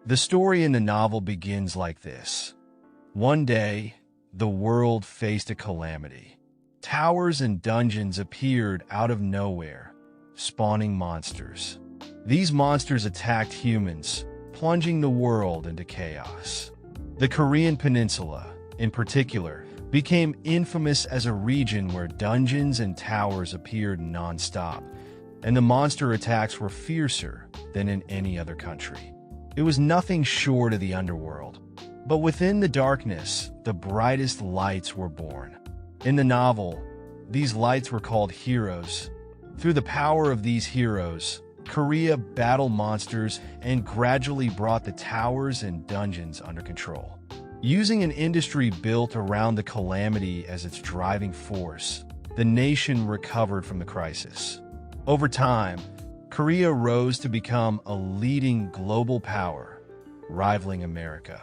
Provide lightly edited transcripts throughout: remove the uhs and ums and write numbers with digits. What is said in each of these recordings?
The story in the novel begins like this. One day, the world faced a calamity. Towers and dungeons appeared out of nowhere, spawning monsters. These monsters attacked humans, plunging the world into chaos. The Korean peninsula, in particular, became infamous as a region where dungeons and towers appeared non-stop, and the monster attacks were fiercer than in any other country. It was nothing short of the underworld. But within the darkness, the brightest lights were born. In the novel, these lights were called heroes. Through the power of these heroes, Korea battled monsters and gradually brought the towers and dungeons under control. Using an industry built around the calamity as its driving force, the nation recovered from the crisis. Over time, Korea rose to become a leading global power, rivaling America.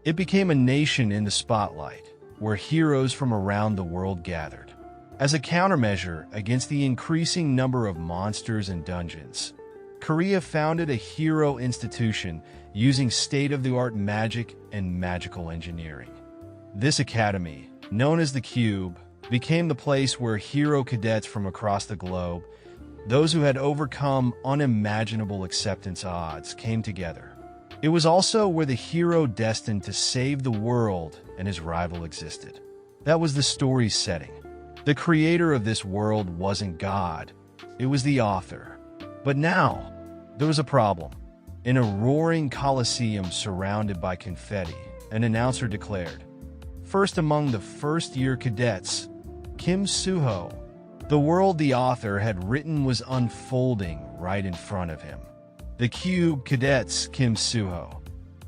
It became a nation in the spotlight, where heroes from around the world gathered. As a countermeasure against the increasing number of monsters and dungeons, Korea founded a hero institution using state-of-the-art magic and magical engineering. This academy, known as the Cube, became the place where hero cadets from across the globe, those who had overcome unimaginable acceptance odds, came together. It was also where the hero destined to save the world and his rival existed. That was the story's setting. The creator of this world wasn't God, it was the author. But now, there was a problem. In a roaring coliseum surrounded by confetti, an announcer declared, "First among the first-year cadets, Kim Soo-ho." The world the author had written was unfolding right in front of him. The Cube cadets, Kim Soo-ho.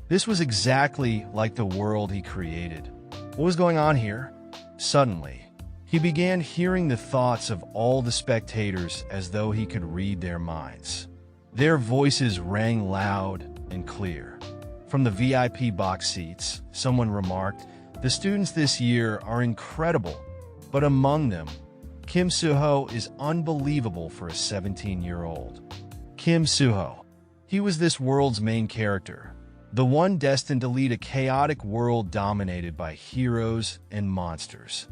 This was exactly like the world he created. What was going on here? Suddenly, he began hearing the thoughts of all the spectators as though he could read their minds. Their voices rang loud and clear. From the VIP box seats, someone remarked, "The students this year are incredible, but among them, Kim Soo-ho is unbelievable for a 17-year-old. Kim Soo-ho. He was this world's main character, the one destined to lead a chaotic world dominated by heroes and monsters.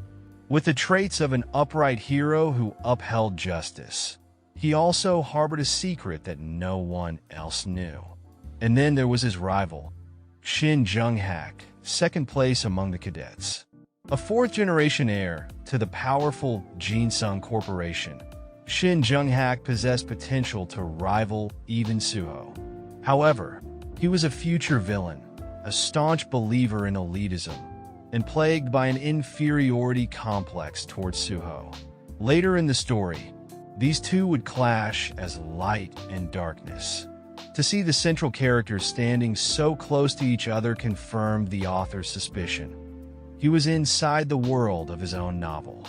With the traits of an upright hero who upheld justice, he also harbored a secret that no one else knew. And then there was his rival, Shin Jung-hak, second place among the cadets. A fourth-generation heir to the powerful Jinsung Corporation, Shin Jung-hak possessed potential to rival even Soo-ho. However, he was a future villain, a staunch believer in elitism, and plagued by an inferiority complex towards Soo-ho. Later in the story, these two would clash as light and darkness. To see the central characters standing so close to each other confirmed the author's suspicion. He was inside the world of his own novel.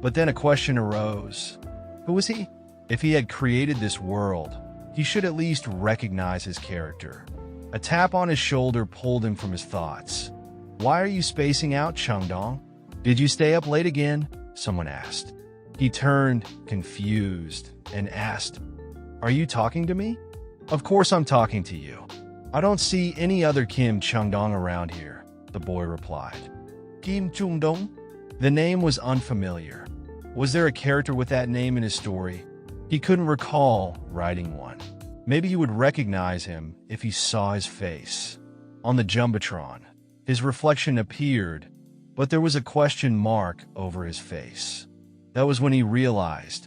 But then a question arose. Who was he? If he had created this world, he should at least recognize his character. A tap on his shoulder pulled him from his thoughts. "Why are you spacing out, Chungdong? Did you stay up late again?" someone asked. He turned, confused, and asked, "Are you talking to me?" "Of course I'm talking to you. I don't see any other Kim Chungdong around here," the boy replied. Kim Chungdong? The name was unfamiliar. Was there a character with that name in his story? He couldn't recall writing one. Maybe he would recognize him if he saw his face. On the Jumbotron, his reflection appeared, but there was a question mark over his face. That was when he realized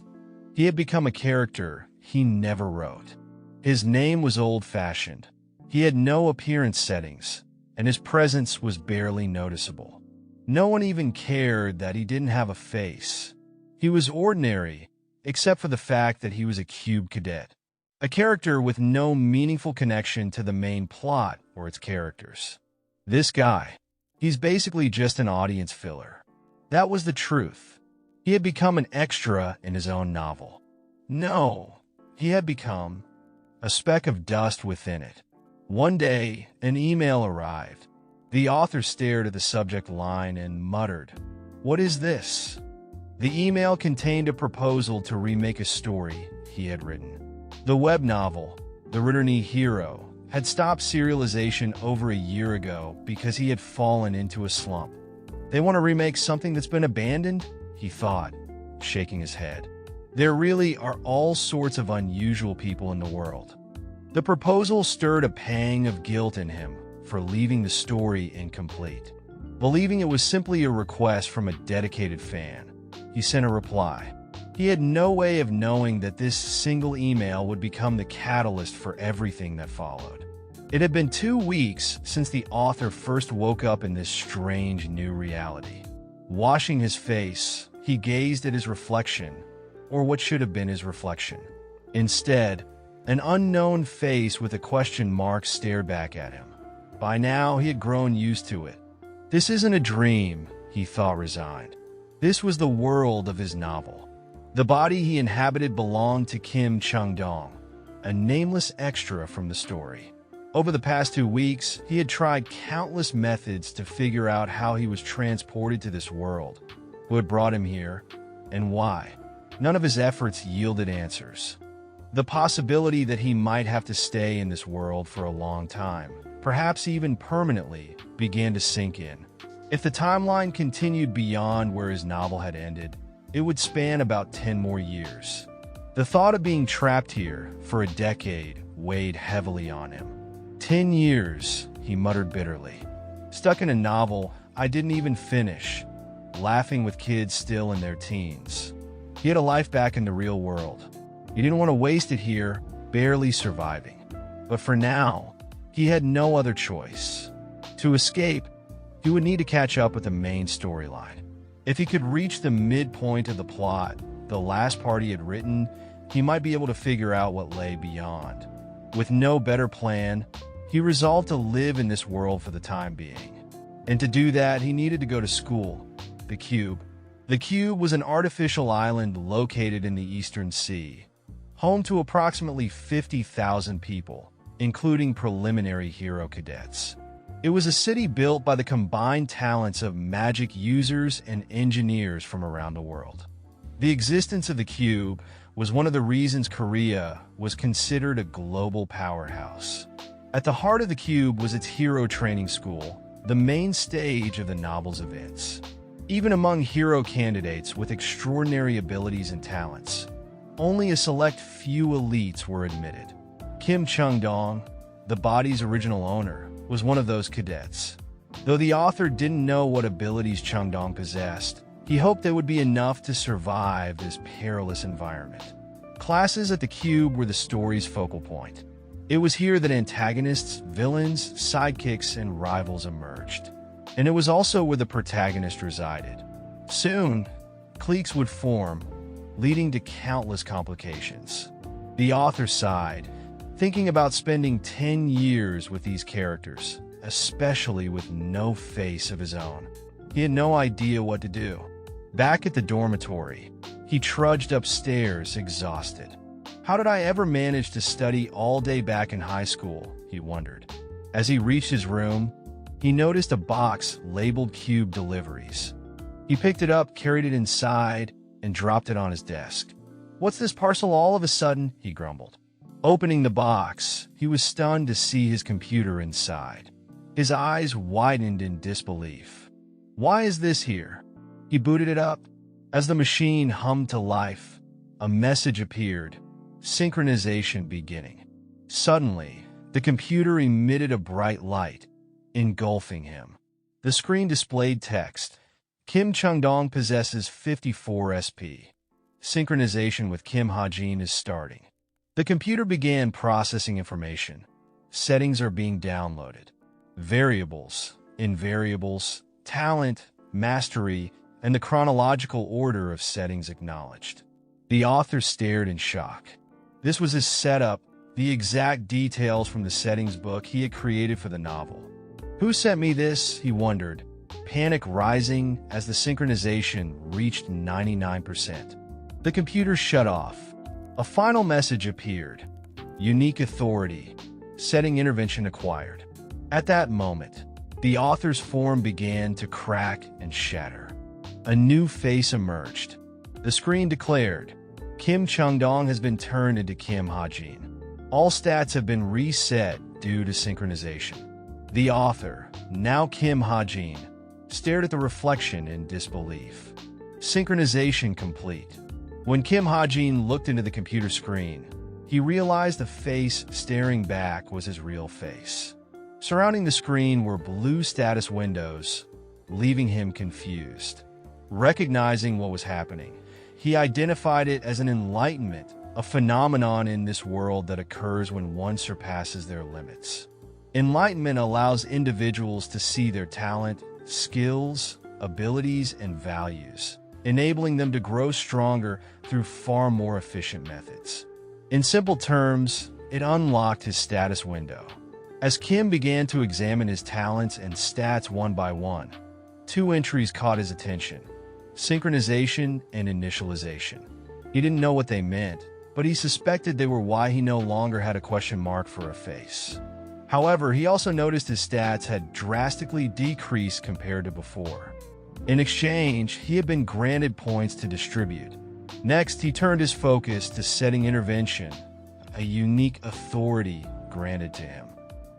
he had become a character he never wrote. His name was old-fashioned. He had no appearance settings, and his presence was barely noticeable. No one even cared that he didn't have a face. He was ordinary, except for the fact that he was a Cube cadet, a character with no meaningful connection to the main plot or its characters. This guy, he's basically just an audience filler. That was the truth. He had become an extra in his own novel. No, he had become a speck of dust within it. One day, an email arrived. The author stared at the subject line and muttered, "What is this?" The email contained a proposal to remake a story he had written. The web novel, The Returning Hero, had stopped serialization over a year ago because he had fallen into a slump. They want to remake something that's been abandoned? He thought, shaking his head. There really are all sorts of unusual people in the world. The proposal stirred a pang of guilt in him for leaving the story incomplete. Believing it was simply a request from a dedicated fan, he sent a reply. He had no way of knowing that this single email would become the catalyst for everything that followed. It had been 2 weeks since the author first woke up in this strange new reality. Washing his face, he gazed at his reflection, or what should have been his reflection. Instead, an unknown face with a question mark stared back at him. By now, he had grown used to it. This isn't a dream, he thought, resigned. This was the world of his novel. The body he inhabited belonged to Kim Chung-dong, a nameless extra from the story. Over the past 2 weeks, he had tried countless methods to figure out how he was transported to this world, who had brought him here, and why. None of his efforts yielded answers. The possibility that he might have to stay in this world for a long time, perhaps even permanently, began to sink in. If the timeline continued beyond where his novel had ended, it would span about 10 more years. The thought of being trapped here for a decade weighed heavily on him. 10 years, he muttered bitterly. Stuck in a novel I didn't even finish, laughing with kids still in their teens. He had a life back in the real world. He didn't want to waste it here, barely surviving. But for now, he had no other choice. To escape, he would need to catch up with the main storyline. If he could reach the midpoint of the plot, the last part he had written, he might be able to figure out what lay beyond. With no better plan, he resolved to live in this world for the time being. And to do that, he needed to go to school, the Cube. The Cube was an artificial island located in the Eastern Sea, home to approximately 50,000 people, including preliminary hero cadets. It was a city built by the combined talents of magic users and engineers from around the world. The existence of the Cube was one of the reasons Korea was considered a global powerhouse. At the heart of the Cube was its hero training school, the main stage of the novel's events. Even among hero candidates with extraordinary abilities and talents, only a select few elites were admitted. Kim Chung-dong, the body's original owner, was one of those cadets. Though the author didn't know what abilities Chung-dong possessed, he hoped they would be enough to survive this perilous environment. Classes at the Cube were the story's focal point. It was here that antagonists, villains, sidekicks, and rivals emerged. And it was also where the protagonist resided. Soon, cliques would form, leading to countless complications. The author sighed, thinking about spending 10 years with these characters, especially with no face of his own. He had no idea what to do. Back at the dormitory, he trudged upstairs, exhausted. How did I ever manage to study all day back in high school, he wondered. As he reached his room, he noticed a box labeled Cube Deliveries. He picked it up, carried it inside, and dropped it on his desk. "What's this parcel all of a sudden?" he grumbled. Opening the box, he was stunned to see his computer inside. His eyes widened in disbelief. "Why is this here?" He booted it up. As the machine hummed to life, a message appeared, synchronization beginning. Suddenly, the computer emitted a bright light, engulfing him. The screen displayed text. Kim Chung-dong possesses 54 SP. Synchronization with Kim Ha-jin is starting. The computer began processing information. Settings are being downloaded. Variables, invariables, talent, mastery, and the chronological order of settings acknowledged. The author stared in shock. This was his setup, the exact details from the settings book he had created for the novel. Who sent me this? He wondered, panic rising as the synchronization reached 99%. The computer shut off. A final message appeared. Unique authority. Setting intervention acquired. At that moment, the author's form began to crack and shatter. A new face emerged. The screen declared, Kim Chung-dong has been turned into Kim Ha-jin. All stats have been reset due to synchronization. The author, now Kim Ha-jin, stared at the reflection in disbelief. Synchronization complete. When Kim Ha-jin looked into the computer screen, he realized the face staring back was his real face. Surrounding the screen were blue status windows, leaving him confused. Recognizing what was happening, he identified it as an enlightenment, a phenomenon in this world that occurs when one surpasses their limits. Enlightenment allows individuals to see their talent, skills, abilities, and values, enabling them to grow stronger through far more efficient methods. In simple terms, it unlocked his status window. As Kim began to examine his talents and stats one by one, two entries caught his attention: synchronization and initialization. He didn't know what they meant, but he suspected they were why he no longer had a question mark for a face. However, he also noticed his stats had drastically decreased compared to before. In exchange, he had been granted points to distribute. Next, he turned his focus to setting intervention, a unique authority granted to him.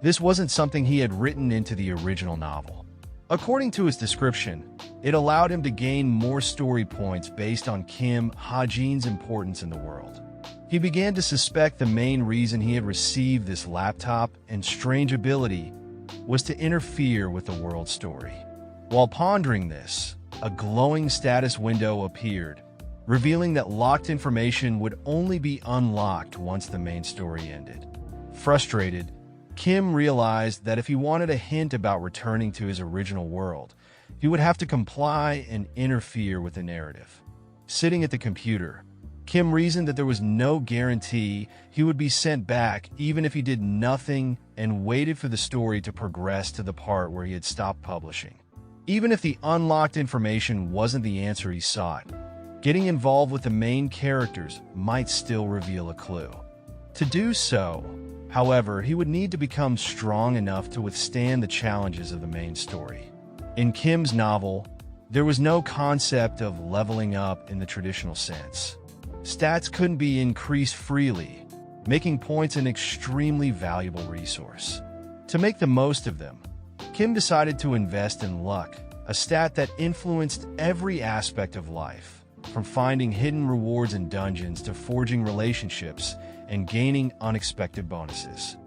This wasn't something he had written into the original novel. According to his description, it allowed him to gain more story points based on Kim Ha-jin's importance in the world. He began to suspect the main reason he had received this laptop and strange ability was to interfere with the world story. While pondering this, a glowing status window appeared, revealing that locked information would only be unlocked once the main story ended. Frustrated, Kim realized that if he wanted a hint about returning to his original world, he would have to comply and interfere with the narrative. Sitting at the computer, Kim reasoned that there was no guarantee he would be sent back even if he did nothing, and waited for the story to progress to the part where he had stopped publishing. Even if the unlocked information wasn't the answer he sought, getting involved with the main characters might still reveal a clue. To do so, however, he would need to become strong enough to withstand the challenges of the main story. In Kim's novel, there was no concept of leveling up in the traditional sense. Stats couldn't be increased freely, making points an extremely valuable resource. To make the most of them, Kim decided to invest in luck, a stat that influenced every aspect of life, from finding hidden rewards in dungeons to forging relationships and gaining unexpected bonuses.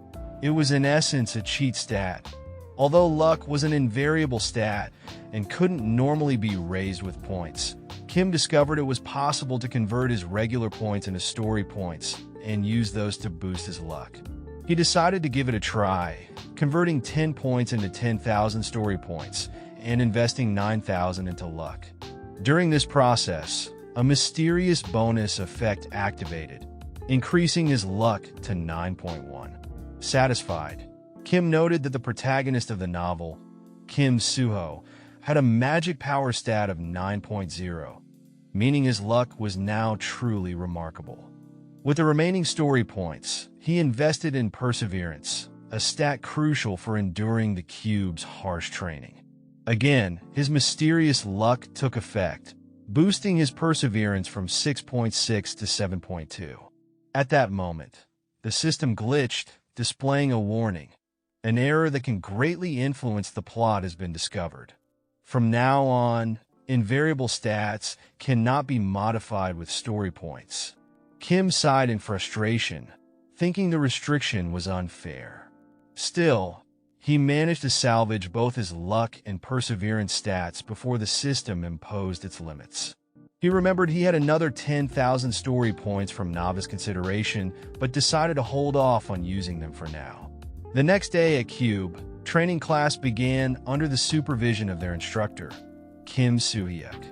It was in essence a cheat stat, although luck was an invariable stat and couldn't normally be raised with points. Kim discovered it was possible to convert his regular points into story points and use those to boost his luck. He decided to give it a try, converting 10 points into 10,000 story points and investing 9,000 into luck. During this process, a mysterious bonus effect activated, increasing his luck to 9.1. Satisfied, Kim noted that the protagonist of the novel, Kim Suho, had a magic power stat of 9.0, meaning his luck was now truly remarkable. With the remaining story points, he invested in perseverance, a stat crucial for enduring the cube's harsh training. Again, his mysterious luck took effect, boosting his perseverance from 6.6 to 7.2. At that moment, the system glitched, displaying a warning. An error that can greatly influence the plot has been discovered. From now on, invariable stats cannot be modified with story points. Kim sighed in frustration, thinking the restriction was unfair. Still, he managed to salvage both his luck and perseverance stats before the system imposed its limits. He remembered he had another 10,000 story points from novice consideration, but decided to hold off on using them for now. The next day at Cube, training class began under the supervision of their instructor, Kim Soo-hyuk.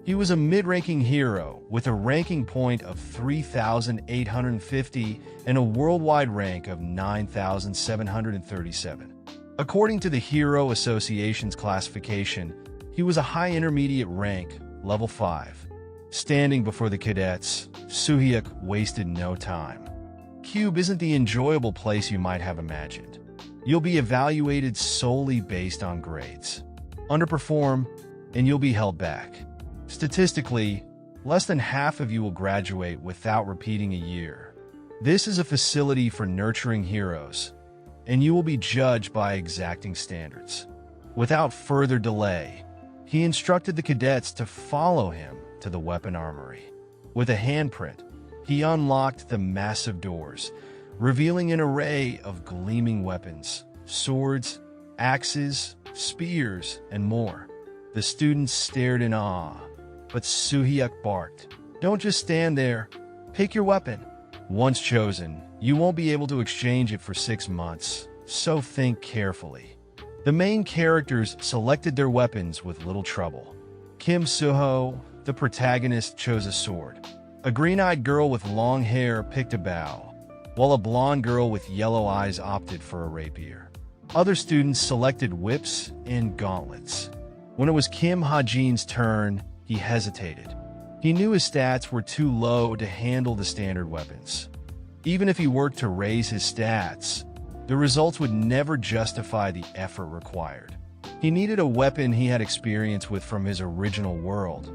He was a mid-ranking hero with a ranking point of 3,850 and a worldwide rank of 9,737. According to the Hero Association's classification, he was a high intermediate rank, level 5. Standing before the cadets, Soo-hyuk wasted no time. Cube isn't the enjoyable place you might have imagined. You'll be evaluated solely based on grades. Underperform, and you'll be held back. Statistically, less than half of you will graduate without repeating a year. This is a facility for nurturing heroes, and you will be judged by exacting standards. Without further delay, he instructed the cadets to follow him to the weapon armory. With a handprint, he unlocked the massive doors, revealing an array of gleaming weapons, swords, axes, spears, and more. The students stared in awe, but Soo-hyuk barked, "Don't just stand there. Pick your weapon. Once chosen, you won't be able to exchange it for 6 months, so think carefully." The main characters selected their weapons with little trouble. Kim Soo-ho, the protagonist, chose a sword. A green-eyed girl with long hair picked a bow, while a blonde girl with yellow eyes opted for a rapier. Other students selected whips and gauntlets. When it was Kim Ha-jin's turn, he hesitated. He knew his stats were too low to handle the standard weapons. Even if he worked to raise his stats, the results would never justify the effort required. He needed a weapon he had experience with from his original world,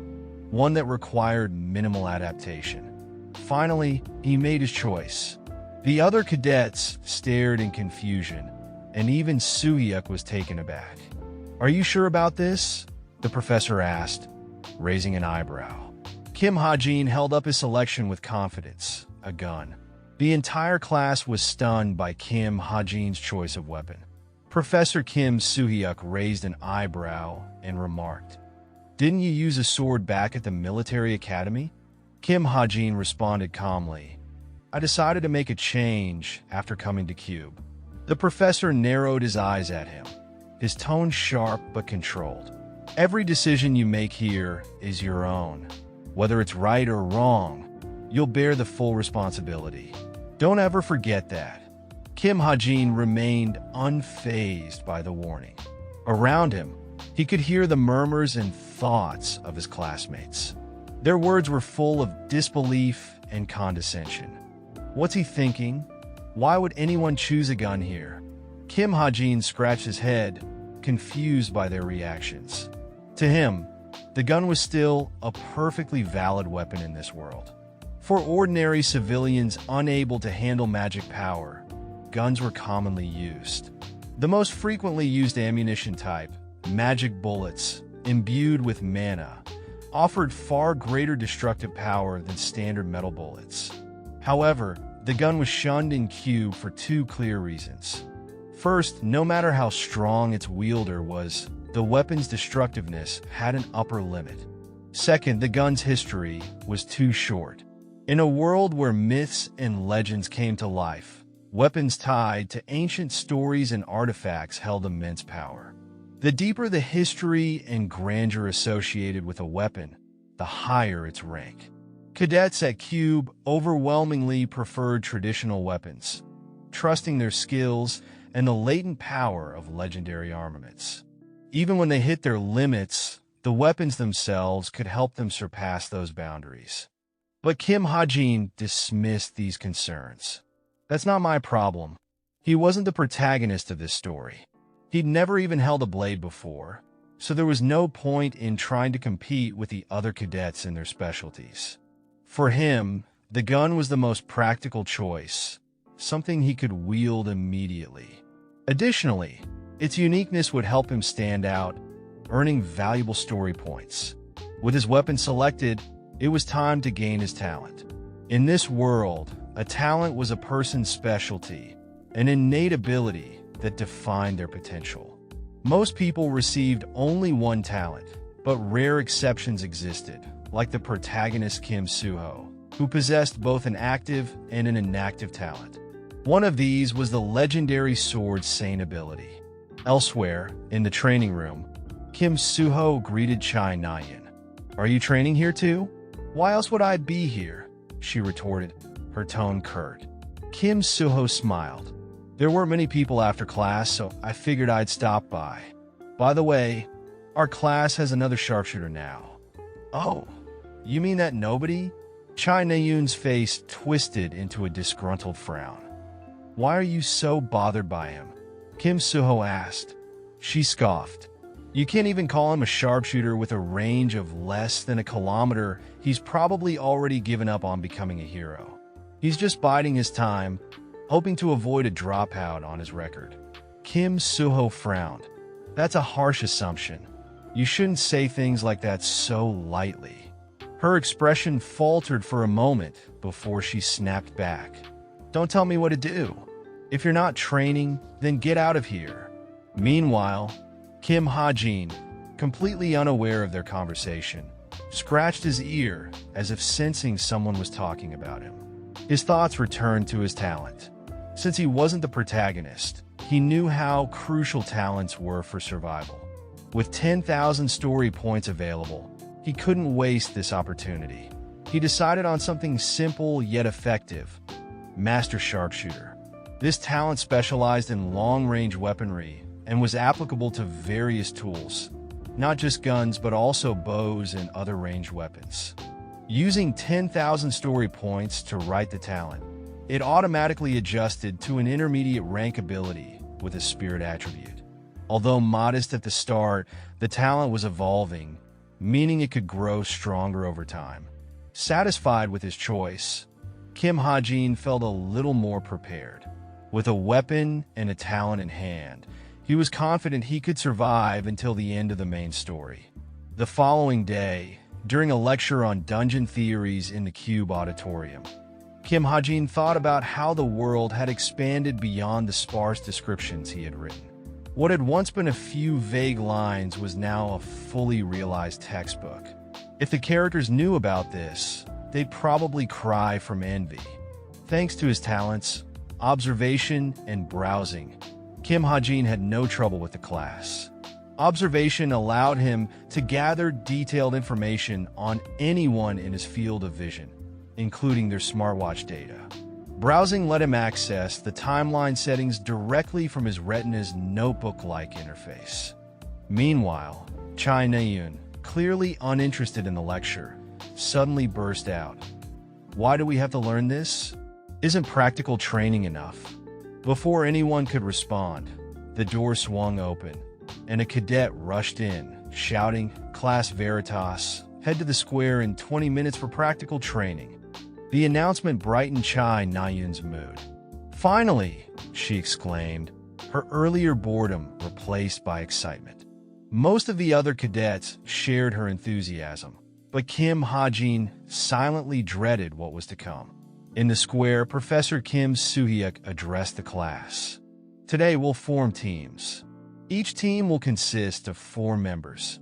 one that required minimal adaptation. Finally, he made his choice. The other cadets stared in confusion, and even Soo-hyuk was taken aback. "Are you sure about this?" the professor asked, raising an eyebrow. Kim Ha-jin held up his selection with confidence, a gun. The entire class was stunned by Kim Ha-jin's choice of weapon. Professor Kim Soo-hyuk raised an eyebrow and remarked, "Didn't you use a sword back at the military academy?" Kim Ha-jin responded calmly, "I decided to make a change after coming to Cube." The professor narrowed his eyes at him, his tone sharp but controlled. "Every decision you make here is your own. Whether it's right or wrong, you'll bear the full responsibility. Don't ever forget that." Kim Ha-jin remained unfazed by the warning. Around him, he could hear the murmurs and thoughts of his classmates. Their words were full of disbelief and condescension. What's he thinking? Why would anyone choose a gun here? Kim Ha-jin scratched his head, confused by their reactions. To him, the gun was still a perfectly valid weapon in this world. For ordinary civilians unable to handle magic power, guns were commonly used. The most frequently used ammunition type, magic bullets, imbued with mana, offered far greater destructive power than standard metal bullets. However, the gun was shunned in Cube for 2 clear reasons. First, no matter how strong its wielder was, the weapon's destructiveness had an upper limit. Second, the gun's history was too short. In a world where myths and legends came to life, weapons tied to ancient stories and artifacts held immense power. The deeper the history and grandeur associated with a weapon, the higher its rank. Cadets at Cube overwhelmingly preferred traditional weapons, trusting their skills and the latent power of legendary armaments. Even when they hit their limits, the weapons themselves could help them surpass those boundaries. But Kim Ha-jin dismissed these concerns. "That's not my problem." He wasn't the protagonist of this story. He'd never even held a blade before, so there was no point in trying to compete with the other cadets in their specialties. For him, the gun was the most practical choice, something he could wield immediately. Additionally, its uniqueness would help him stand out, earning valuable story points. With his weapon selected, it was time to gain his talent. In this world, a talent was a person's specialty, an innate ability that defined their potential. Most people received only one talent, but rare exceptions existed, like the protagonist Kim Soo-ho, who possessed both an active and an inactive talent. One of these was the legendary sword Sane ability. Elsewhere, in the training room, Kim Soo-ho greeted Chai Na-yin. "Are you training here too?" "Why else would I be here?" she retorted, her tone curt. Kim Soo-ho smiled. "There weren't many people after class, so I figured I'd stop by. By the way, our class has another sharpshooter now." "Oh, you mean that nobody?" Chai Na-yun's face twisted into a disgruntled frown. "Why are you so bothered by him?" Kim Soo-ho asked. She scoffed. "You can't even call him a sharpshooter with a range of less than a kilometer. He's probably already given up on becoming a hero. He's just biding his time." hoping to avoid a dropout on his record. Kim Suho frowned. That's a harsh assumption. You shouldn't say things like that so lightly. Her expression faltered for a moment before she snapped back. Don't tell me what to do. If you're not training, then get out of here. Meanwhile, Kim Ha-jin, completely unaware of their conversation, scratched his ear as if sensing someone was talking about him. His thoughts returned to his talent. Since he wasn't the protagonist, he knew how crucial talents were for survival. With 10,000 story points available, he couldn't waste this opportunity. He decided on something simple yet effective: Master Sharpshooter. This talent specialized in long-range weaponry and was applicable to various tools, not just guns but also bows and other ranged weapons. Using 10,000 story points to write the talent, it automatically adjusted to an intermediate rank ability with a spirit attribute. Although modest at the start, the talent was evolving, meaning it could grow stronger over time. Satisfied with his choice, Kim Ha-jin felt a little more prepared. With a weapon and a talent in hand, he was confident he could survive until the end of the main story. The following day, during a lecture on dungeon theories in the Cube Auditorium, Kim Ha-jin thought about how the world had expanded beyond the sparse descriptions he had written. What had once been a few vague lines was now a fully realized textbook. If the characters knew about this, they'd probably cry from envy. Thanks to his talents, observation, and browsing, Kim Ha-jin had no trouble with the class. Observation allowed him to gather detailed information on anyone in his field of vision, including their smartwatch data. Browsing let him access the timeline settings directly from his Retina's notebook-like interface. Meanwhile, Chai Naeun, clearly uninterested in the lecture, suddenly burst out. Why do we have to learn this? Isn't practical training enough? Before anyone could respond, the door swung open, and a cadet rushed in, shouting, "Class Veritas, head to the square in 20 minutes for practical training." The announcement brightened Chai Naeun's mood. "Finally!" she exclaimed, her earlier boredom replaced by excitement. Most of the other cadets shared her enthusiasm, but Kim Ha-jin silently dreaded what was to come. In the square, Professor Kim Soo-hyuk addressed the class. "Today we'll form teams. Each team will consist of 4 members,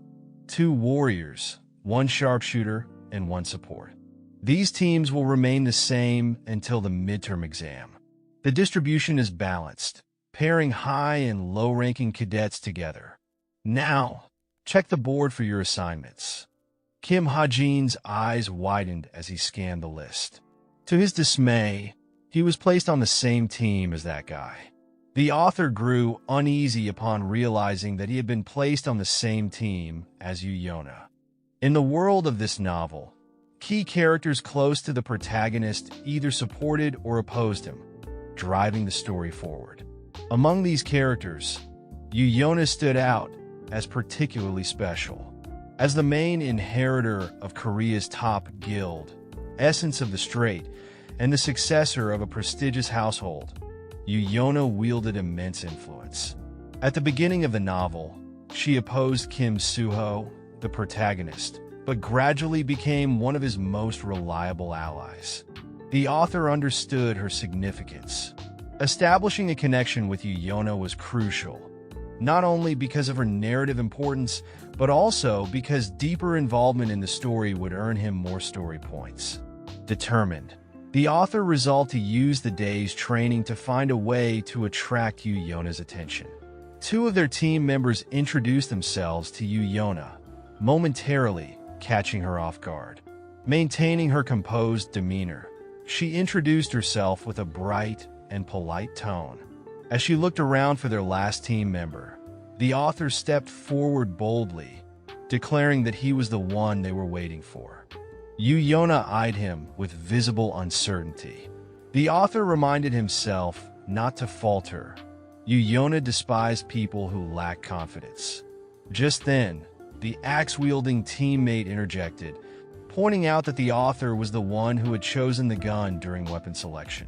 2 warriors, 1 sharpshooter, and 1 support. These teams will remain the same until the midterm exam. The distribution is balanced, pairing high and low-ranking cadets together. Now, check the board for your assignments." Kim Ha-jin's eyes widened as he scanned the list. To his dismay, he was placed on the same team as that guy. The author grew uneasy upon realizing that he had been placed on the same team as Yuyona. In the world of this novel, key characters close to the protagonist either supported or opposed him, driving the story forward. Among these characters, Yuyona stood out as particularly special. As the main inheritor of Korea's top guild, Essence of the Strait, and the successor of a prestigious household, Yuyona wielded immense influence. At the beginning of the novel, she opposed Kim Suho, the protagonist, but gradually became one of his most reliable allies. The author understood her significance. Establishing a connection with Yuyona was crucial, not only because of her narrative importance, but also because deeper involvement in the story would earn him more story points. Determined, the author resolved to use the day's training to find a way to attract Yuyona's attention. 2 of their team members introduced themselves to Yuyona, momentarily catching her off guard. Maintaining her composed demeanor, she introduced herself with a bright and polite tone. As she looked around for their last team member, the author stepped forward boldly, declaring that he was the one they were waiting for. Yuyona eyed him with visible uncertainty. The author reminded himself not to falter. Yuyona despised people who lack confidence. Just then, the axe-wielding teammate interjected, pointing out that the author was the one who had chosen the gun during weapon selection.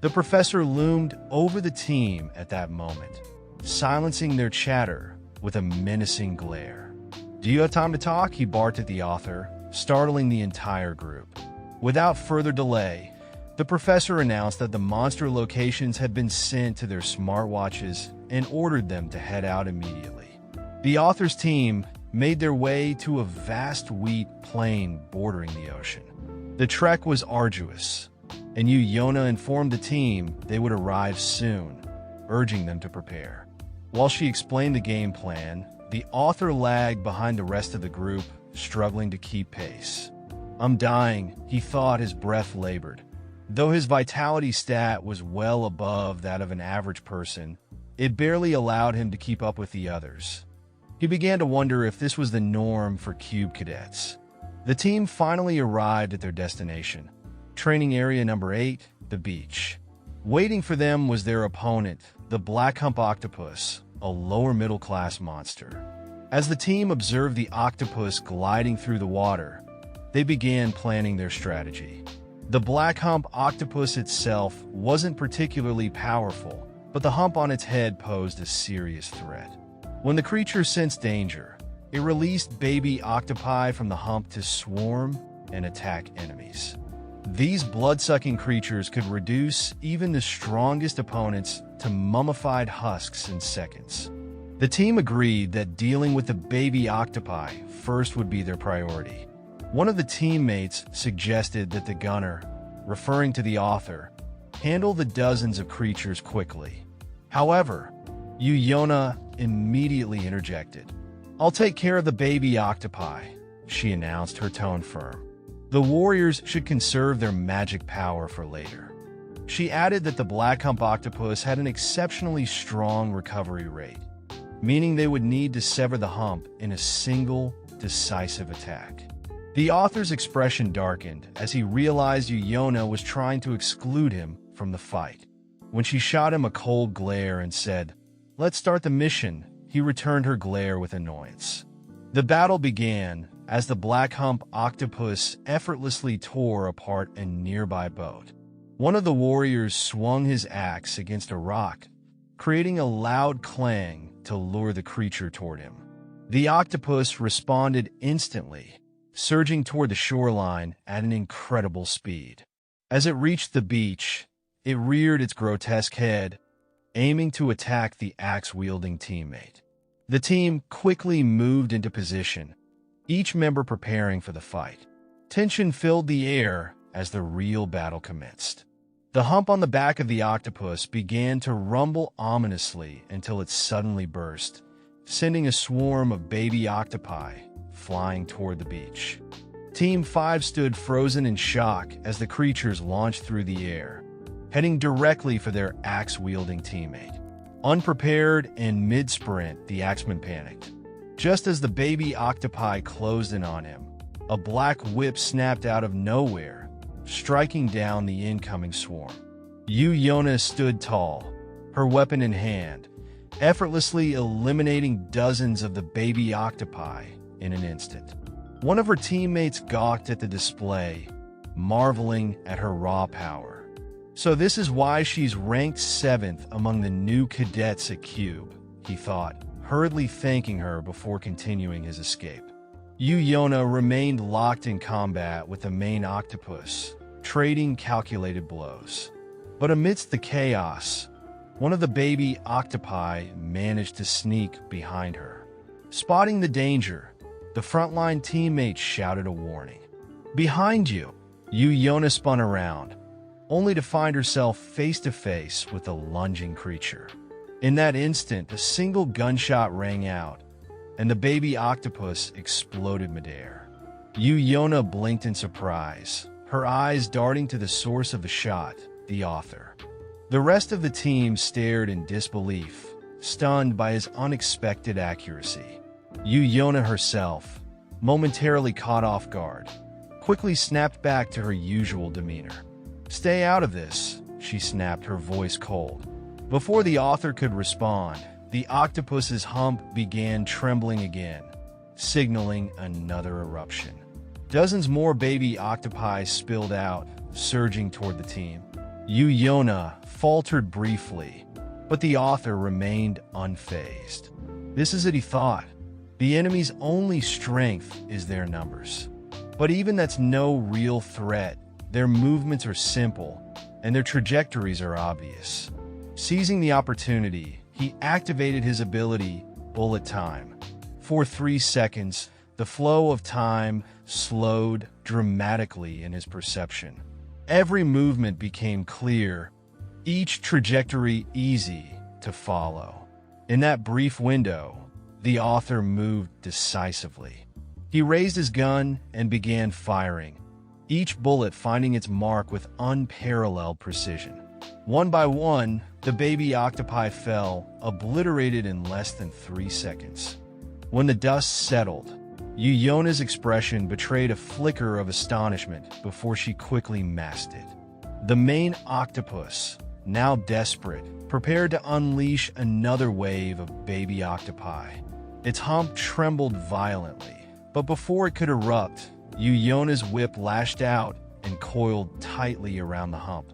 The professor loomed over the team at that moment, silencing their chatter with a menacing glare. "Do you have time to talk?" he barked at the author, startling the entire group. Without further delay, the professor announced that the monster locations had been sent to their smartwatches and ordered them to head out immediately. The author's team made their way to a vast wheat plain bordering the ocean. The trek was arduous, and Yona informed the team they would arrive soon, urging them to prepare. While she explained the game plan, the author lagged behind the rest of the group, struggling to keep pace. "I'm dying," he thought, his breath labored. Though his vitality stat was well above that of an average person, it barely allowed him to keep up with the others. He began to wonder if this was the norm for Cube cadets. The team finally arrived at their destination, Training Area Number 8, the beach. Waiting for them was their opponent, the Black Hump Octopus, a lower middle-class monster. As the team observed the octopus gliding through the water, they began planning their strategy. The Black Hump Octopus itself wasn't particularly powerful, but the hump on its head posed a serious threat. When the creature sensed danger, it released baby octopi from the hump to swarm and attack enemies. These blood-sucking creatures could reduce even the strongest opponents to mummified husks in seconds. The team agreed that dealing with the baby octopi first would be their priority. One of the teammates suggested that the gunner, referring to the author, handle the dozens of creatures quickly. However, Yona immediately interjected. "I'll take care of the baby octopi," she announced, her tone firm. The warriors should conserve their magic power for later. She added that the Black Hump Octopus had an exceptionally strong recovery rate, meaning they would need to sever the hump in a single, decisive attack. The author's expression darkened as he realized Yona was trying to exclude him from the fight. When she shot him a cold glare and said, "Let's start the mission," he returned her glare with annoyance. The battle began as the Black Hump Octopus effortlessly tore apart a nearby boat. One of the warriors swung his axe against a rock, creating a loud clang to lure the creature toward him. The octopus responded instantly, surging toward the shoreline at an incredible speed. As it reached the beach, it reared its grotesque head, aiming to attack the axe-wielding teammate. The team quickly moved into position, each member preparing for the fight. Tension filled the air as the real battle commenced. The hump on the back of the octopus began to rumble ominously until it suddenly burst, sending a swarm of baby octopi flying toward the beach. Team 5 stood frozen in shock as the creatures launched through the air, heading directly for their axe-wielding teammate. Unprepared and mid-sprint, the axeman panicked. Just as the baby octopi closed in on him, a black whip snapped out of nowhere, striking down the incoming swarm. Yona stood tall, her weapon in hand, effortlessly eliminating dozens of the baby octopi in an instant. One of her teammates gawked at the display, marveling at her raw power. "So this is why she's ranked 7th among the new cadets at Cube," he thought, hurriedly thanking her before continuing his escape. Yona remained locked in combat with the main octopus, trading calculated blows. But amidst the chaos, one of the baby octopi managed to sneak behind her. Spotting the danger, the frontline teammate shouted a warning. "Behind you!" Yona spun around, only to find herself face to face with the lunging creature. In that instant, a single gunshot rang out, and the baby octopus exploded midair. Yona blinked in surprise, her eyes darting to the source of the shot, the author. The rest of the team stared in disbelief, stunned by his unexpected accuracy. Yona herself, momentarily caught off guard, quickly snapped back to her usual demeanor. "Stay out of this," she snapped, her voice cold. Before the author could respond, the octopus's hump began trembling again, signaling another eruption. Dozens more baby octopi spilled out, surging toward the team. Yu Yona faltered briefly, but the author remained unfazed. This is what he thought. The enemy's only strength is their numbers. But even that's no real threat. Their movements are simple, and their trajectories are obvious. Seizing the opportunity, he activated his ability, Bullet Time. For 3 seconds, the flow of time slowed dramatically in his perception. Every movement became clear, each trajectory easy to follow. In that brief window, the author moved decisively. He raised his gun and began firing, each bullet finding its mark with unparalleled precision. One by one, the baby octopi fell, obliterated in less than 3 seconds. When the dust settled, Yu Yona's expression betrayed a flicker of astonishment before she quickly masked it. The main octopus, now desperate, prepared to unleash another wave of baby octopi. Its hump trembled violently, but before it could erupt, Yu Yona's whip lashed out and coiled tightly around the hump,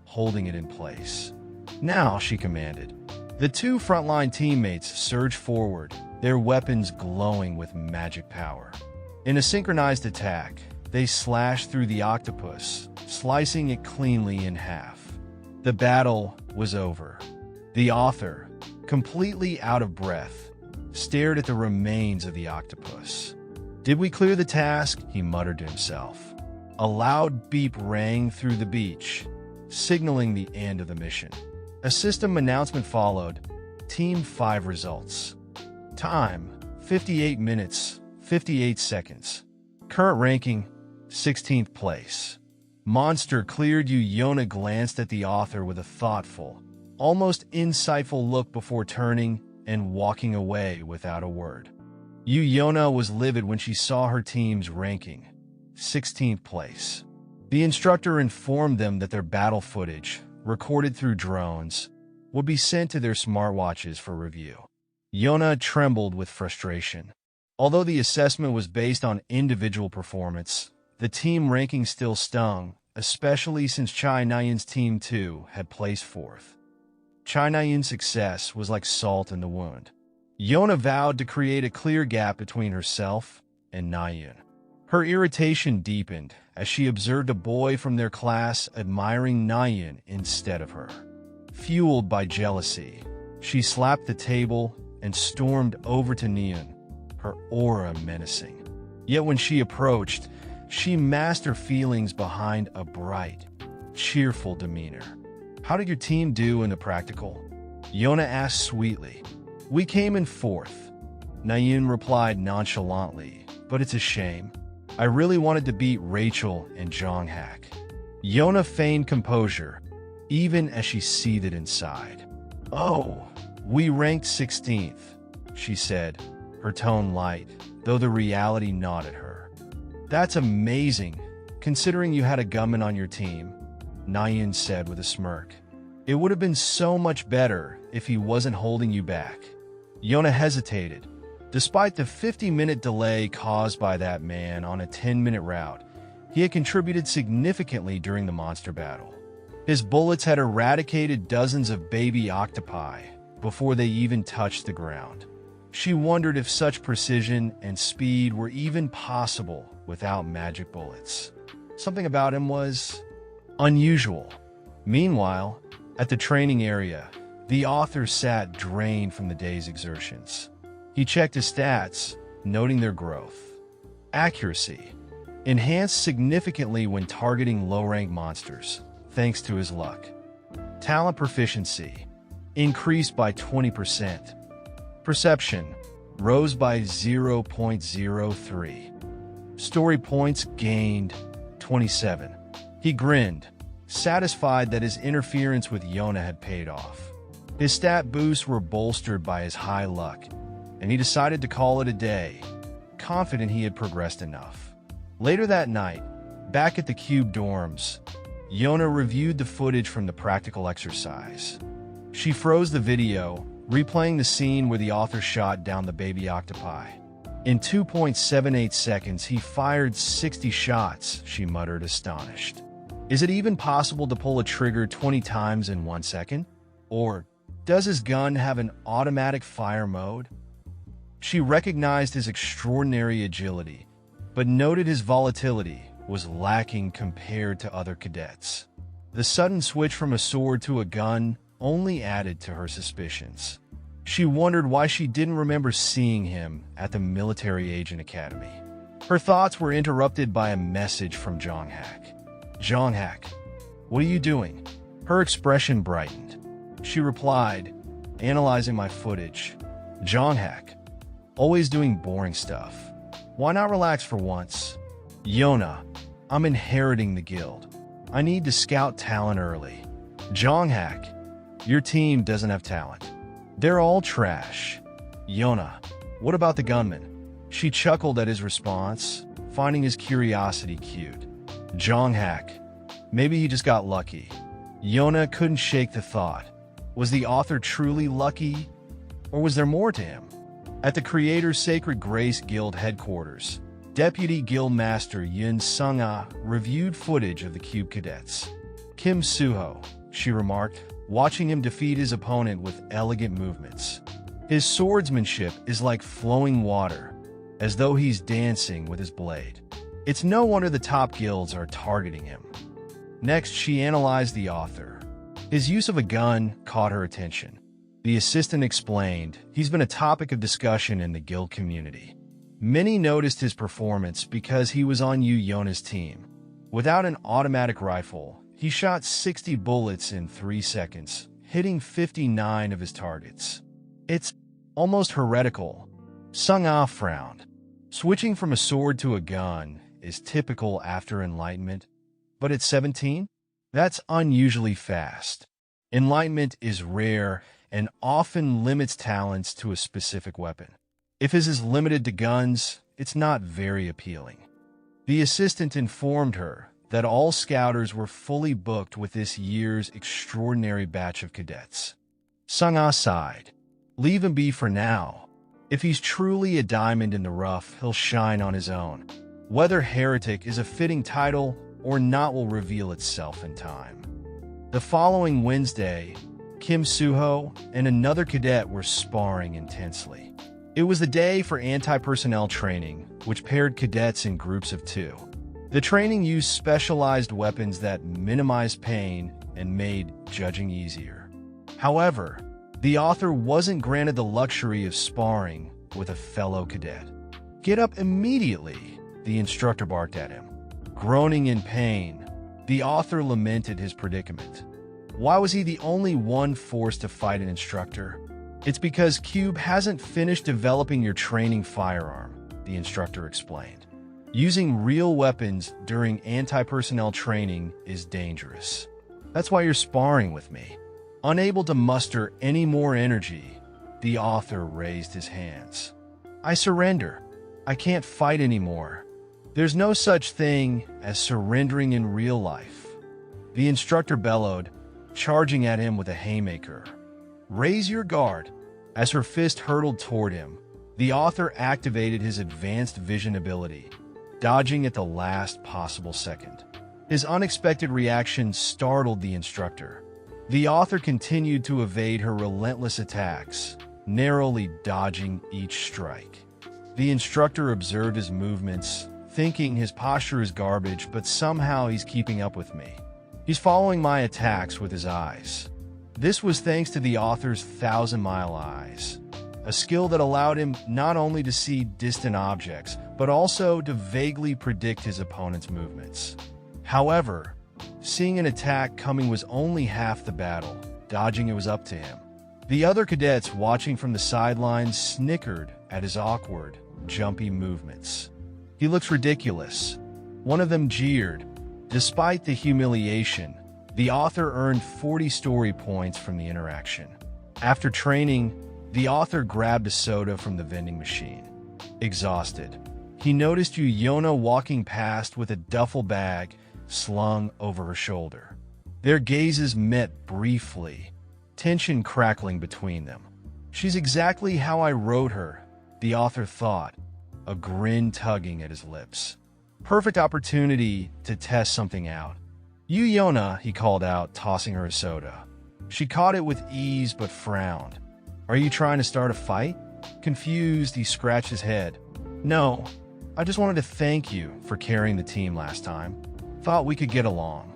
holding it in place. "Now," she commanded. The two frontline teammates surged forward, their weapons glowing with magic power. In a synchronized attack, they slashed through the octopus, slicing it cleanly in half. The battle was over. The author, completely out of breath, stared at the remains of the octopus. "Did we clear the task?" he muttered to himself. A loud beep rang through the beach, signaling the end of the mission. A system announcement followed. Team 5 results. Time, 58 minutes, 58 seconds. Current ranking, 16th place. Monster cleared. Yu Yona glanced at the author with a thoughtful, almost insightful look before turning and walking away without a word. Yu Yona was livid when she saw her team's ranking, 16th place. The instructor informed them that their battle footage, recorded through drones, would be sent to their smartwatches for review. Yona trembled with frustration. Although the assessment was based on individual performance, the team ranking still stung, especially since Chai Nyan's Team 2 had placed 4th. Chai Nyan's success was like salt in the wound. Yona vowed to create a clear gap between herself and Nyan. Her irritation deepened as she observed a boy from their class admiring Nyan instead of her. Fueled by jealousy, she slapped the table and stormed over to Nyan, her aura menacing. Yet when she approached, she masked her feelings behind a bright, cheerful demeanor. "How did your team do in the practical?" Yona asked sweetly. "We came in 4th. Nyan replied nonchalantly, "But it's a shame. I really wanted to beat Rachel and Jonghak." Yona feigned composure, even as she seethed inside. "Oh, we ranked 16th, she said, her tone light, though the reality gnawed at her. "That's amazing, considering you had a gunman on your team," Nyan said with a smirk. "It would have been so much better if he wasn't holding you back." Yona hesitated. Despite the 50-minute delay caused by that man on a 10-minute route, he had contributed significantly during the monster battle. His bullets had eradicated dozens of baby octopi before they even touched the ground. She wondered if such precision and speed were even possible without magic bullets. Something about him was unusual. Meanwhile, at the training area, the author sat drained from the day's exertions. He checked his stats, noting their growth. Accuracy enhanced significantly when targeting low-rank monsters, thanks to his luck. Talent proficiency increased by 20%. Perception rose by 0.03. Story points gained 27. He grinned, satisfied that his interference with Yona had paid off. His stat boosts were bolstered by his high luck, and he decided to call it a day, confident he had progressed enough. Later that night, back at the Cube dorms, Yona reviewed the footage from the practical exercise. She froze the video, replaying the scene where the author shot down the baby octopi. In 2.78 seconds, he fired 60 shots, she muttered, astonished. Is it even possible to pull a trigger 20 times in 1 second? Or does his gun have an automatic fire mode? She recognized his extraordinary agility, but noted his volatility was lacking compared to other cadets. The sudden switch from a sword to a gun only added to her suspicions. She wondered why she didn't remember seeing him at the Military Agent Academy. Her thoughts were interrupted by a message from Jong-hak. "Jong-hak, what are you doing?" Her expression brightened. She replied, "Analyzing my footage." "Jong-hak, always doing boring stuff. Why not relax for once?" "Yona, I'm inheriting the guild. I need to scout talent early." "Jong-hak, your team doesn't have talent. They're all trash." "Yona, what about the gunman?" She chuckled at his response, finding his curiosity cute. "Jong-hak, maybe he just got lucky." Yona couldn't shake the thought. Was the author truly lucky, or was there more to him? At the Creator's Sacred Grace Guild headquarters, Deputy Guild Master Yun Sung-ah reviewed footage of the Cube cadets. "Kim Suho," she remarked, watching him defeat his opponent with elegant movements. "His swordsmanship is like flowing water, as though he's dancing with his blade. It's no wonder the top guilds are targeting him." Next, she analyzed the author. His use of a gun caught her attention. The assistant explained he's been a topic of discussion in the guild community. Many noticed his performance because he was on Yona's team. Without an automatic rifle, he shot 60 bullets in 3 seconds, hitting 59 of his targets. "It's almost heretical." Sung-ah frowned. Switching from a sword to a gun is typical after enlightenment, but at 17? That's unusually fast. Enlightenment is rare and often limits talents to a specific weapon. If his is limited to guns, it's not very appealing. The assistant informed her that all scouters were fully booked with this year's extraordinary batch of cadets. Sung-ah sighed. "Leave him be for now. If he's truly a diamond in the rough, he'll shine on his own. Whether heretic is a fitting title or not will reveal itself in time." The following Wednesday, Kim Suho and another cadet were sparring intensely. It was the day for anti-personnel training, which paired cadets in groups of 2. The training used specialized weapons that minimized pain and made judging easier. However, the author wasn't granted the luxury of sparring with a fellow cadet. "Get up immediately," the instructor barked at him. Groaning in pain, the author lamented his predicament. Why was he the only one forced to fight an instructor? "It's because Cube hasn't finished developing your training firearm," the instructor explained. "Using real weapons during anti-personnel training is dangerous. That's why you're sparring with me." Unable to muster any more energy, the author raised his hands. "I surrender. I can't fight anymore." "There's no such thing as surrendering in real life," the instructor bellowed, charging at him with a haymaker. "Raise your guard." As her fist hurtled toward him, the author activated his advanced vision ability, dodging at the last possible second. His unexpected reaction startled the instructor. The author continued to evade her relentless attacks, narrowly dodging each strike. The instructor observed his movements, thinking his posture is garbage, but somehow he's keeping up with me. He's following my attacks with his eyes. This was thanks to the author's 1,000-mile eyes, a skill that allowed him not only to see distant objects, but also to vaguely predict his opponent's movements. However, seeing an attack coming was only half the battle. Dodging it was up to him. The other cadets watching from the sidelines snickered at his awkward, jumpy movements. "He looks ridiculous," one of them jeered. Despite the humiliation, the author earned 40 story points from the interaction. After training, the author grabbed a soda from the vending machine. Exhausted, he noticed Yona walking past with a duffel bag slung over her shoulder. Their gazes met briefly, tension crackling between them. "She's exactly how I wrote her," the author thought, a grin tugging at his lips. Perfect opportunity to test something out. "You, Yona," he called out, tossing her a soda. She caught it with ease but frowned. "Are you trying to start a fight?" Confused, he scratched his head. "No, I just wanted to thank you for carrying the team last time. Thought we could get along."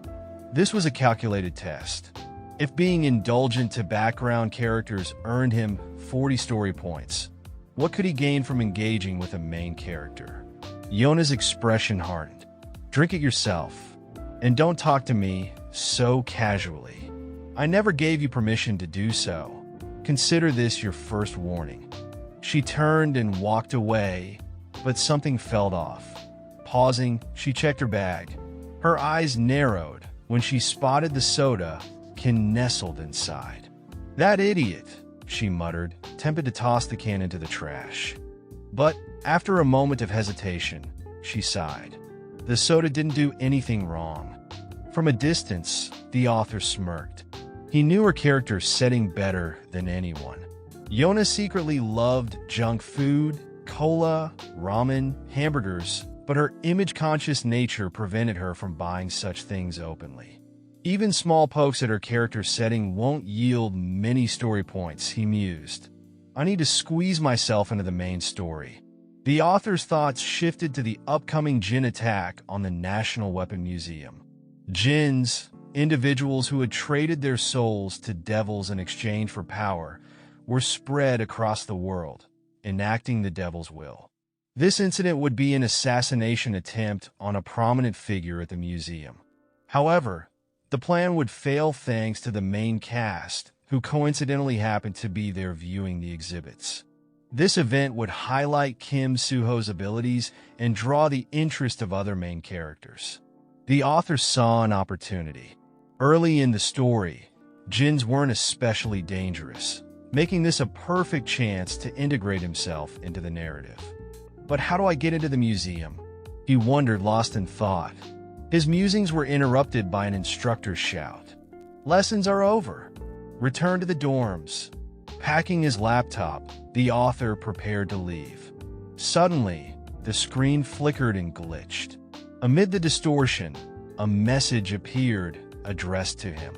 This was a calculated test. If being indulgent to background characters earned him 40 story points, what could he gain from engaging with a main character? Yona's expression hardened. "Drink it yourself. And don't talk to me so casually. I never gave you permission to do so. Consider this your first warning." She turned and walked away, but something felt off. Pausing, she checked her bag. Her eyes narrowed when she spotted the soda can nestled inside. "That idiot," she muttered, tempted to toss the can into the trash. But after a moment of hesitation, she sighed. The soda didn't do anything wrong. From a distance, the author smirked. He knew her character's setting better than anyone. Yona secretly loved junk food, cola, ramen, hamburgers, but her image-conscious nature prevented her from buying such things openly. Even small pokes at her character's setting won't yield many story points, he mused. I need to squeeze myself into the main story. The author's thoughts shifted to the upcoming Jin attack on the National Weapon Museum. Jins, individuals who had traded their souls to devils in exchange for power, were spread across the world, enacting the devil's will. This incident would be an assassination attempt on a prominent figure at the museum. However, the plan would fail thanks to the main cast, who coincidentally happened to be there viewing the exhibits. This event would highlight Kim Suho's abilities and draw the interest of other main characters. The author saw an opportunity. Early in the story, Jins weren't especially dangerous, making this a perfect chance to integrate himself into the narrative. But how do I get into the museum? He wondered, lost in thought. His musings were interrupted by an instructor's shout. Lessons are over. Return to the dorms. Packing his laptop, the author prepared to leave. Suddenly, the screen flickered and glitched. Amid the distortion, a message appeared addressed to him.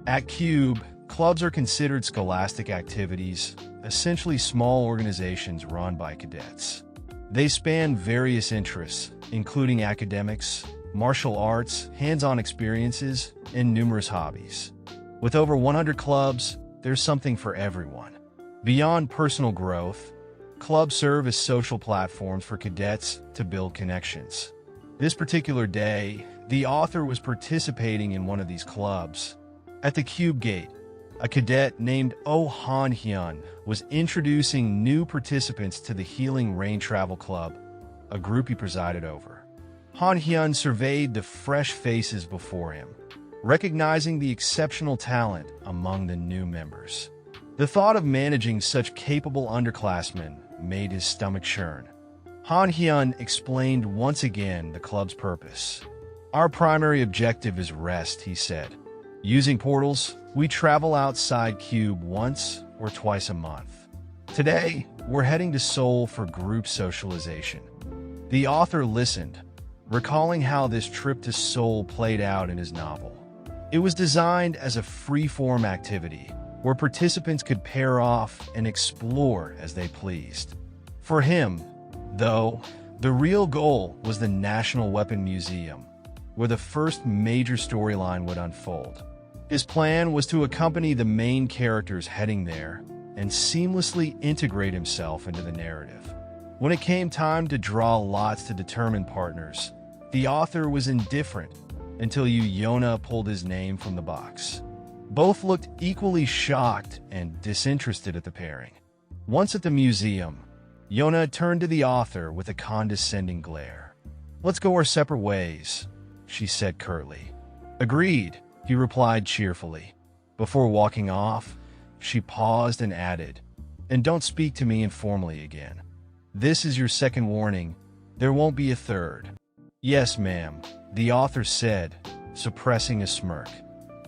At Cube, clubs are considered scholastic activities, essentially small organizations run by cadets. They span various interests, including academics, martial arts, hands-on experiences, and numerous hobbies. With over 100 clubs, there's something for everyone. Beyond personal growth, clubs serve as social platforms for cadets to build connections. This particular day, the author was participating in one of these clubs. At the Cube Gate, a cadet named Oh Han Hyun was introducing new participants to the Healing Rain Travel Club, a group he presided over. Han Hyun surveyed the fresh faces before him, recognizing the exceptional talent among the new members. The thought of managing such capable underclassmen made his stomach churn. Han Hyun explained once again the club's purpose. Our primary objective is rest, he said. Using portals, we travel outside Cube once or twice a month. Today, we're heading to Seoul for group socialization. The author listened, recalling how this trip to Seoul played out in his novel. It was designed as a free-form activity where participants could pair off and explore as they pleased. For him, though, the real goal was the National Weapon Museum, where the first major storyline would unfold. His plan was to accompany the main characters heading there and seamlessly integrate himself into the narrative. When it came time to draw lots to determine partners, the author was indifferent until Yona pulled his name from the box. Both looked equally shocked and disinterested at the pairing. Once at the museum, Yona turned to the author with a condescending glare. "Let's go our separate ways," she said curtly. "Agreed," he replied cheerfully. Before walking off, she paused and added, "And don't speak to me informally again. This is your second warning. There won't be a third." "Yes, ma'am," the author said, suppressing a smirk.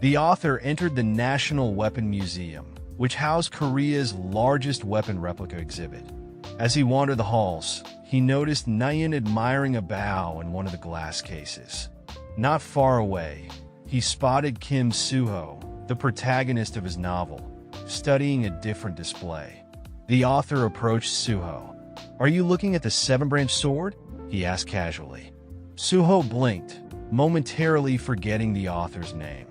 The author entered the National Weapon Museum, which housed Korea's largest weapon replica exhibit. As he wandered the halls, he noticed Nayan admiring a bow in one of the glass cases. Not far away, he spotted Kim Suho, the protagonist of his novel, studying a different display. The author approached Suho. "Are you looking at the seven-branch sword?" he asked casually. Suho blinked, momentarily forgetting the author's name.